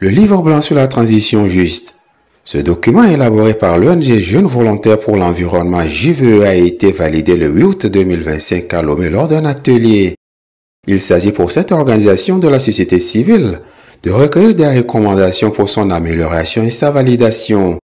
Le livre blanc sur la transition juste. Ce document élaboré par l'ONG Jeunes Volontaires pour l'Environnement JVE a été validé le 8 août 2025 à Lomé lors d'un atelier. Il s'agit pour cette organisation de la société civile de recueillir des recommandations pour son amélioration et sa validation.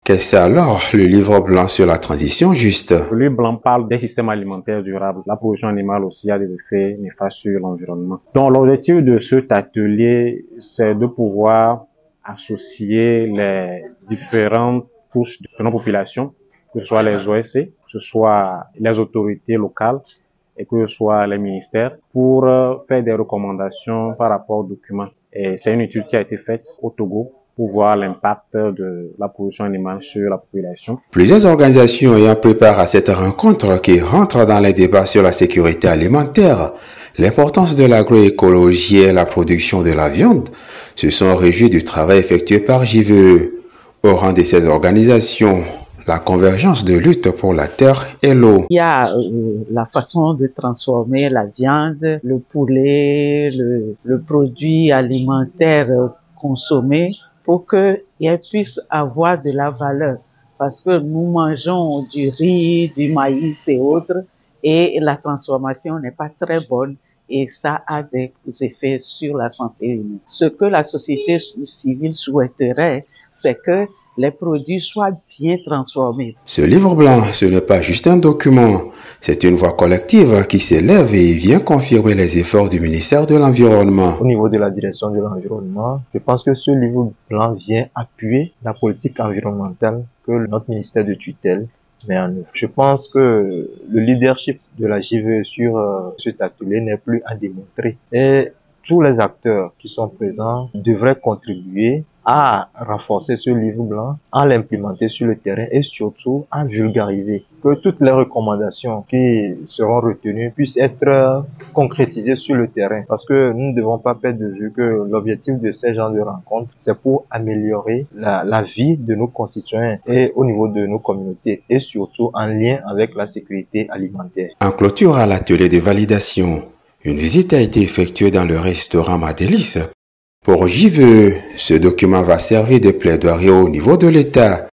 Qu'est-ce alors le livre blanc sur la transition juste? Le livre blanc parle des systèmes alimentaires durables. La production animale aussi a des effets néfastes sur l'environnement. Donc l'objectif de cet atelier, c'est de pouvoir associer les différentes couches de notre population, que ce soit les OSC, que ce soit les autorités locales et que ce soit les ministères, pour faire des recommandations par rapport aux documents. Et c'est une étude qui a été faite au Togo pour voir l'impact de la production animale sur la population. Plusieurs organisations ayant pris part à cette rencontre qui rentre dans les débats sur la sécurité alimentaire, l'importance de l'agroécologie et la production de la viande, se sont réjouis du travail effectué par JVE. Au rang de ces organisations, la convergence de lutte pour la terre et l'eau. Il y a la façon de transformer la viande, le poulet, le produit alimentaire consommé pour qu'elle puisse avoir de la valeur. Parce que nous mangeons du riz, du maïs et autres, et la transformation n'est pas très bonne et ça a des effets sur la santé humaine. Ce que la société civile souhaiterait, c'est que les produits soient bien transformés. Ce livre blanc, ce n'est pas juste un document, c'est une voix collective qui s'élève et vient confirmer les efforts du ministère de l'Environnement. Au niveau de la direction de l'environnement, je pense que ce livre blanc vient appuyer la politique environnementale que notre ministère de tutelle met en œuvre. Je pense que le leadership de la JVE sur cet atelier n'est plus à démontrer. Et tous les acteurs qui sont présents devraient contribuer à renforcer ce livre blanc, à l'implémenter sur le terrain et surtout à vulgariser. Que toutes les recommandations qui seront retenues puissent être concrétisées sur le terrain. Parce que nous ne devons pas perdre de vue que l'objectif de ces genres de rencontres, c'est pour améliorer la vie de nos concitoyens et au niveau de nos communautés et surtout en lien avec la sécurité alimentaire. En clôture à l'atelier de validation, une visite a été effectuée dans le restaurant Madélis. Pour JVE, ce document va servir de plaidoyer au niveau de l'État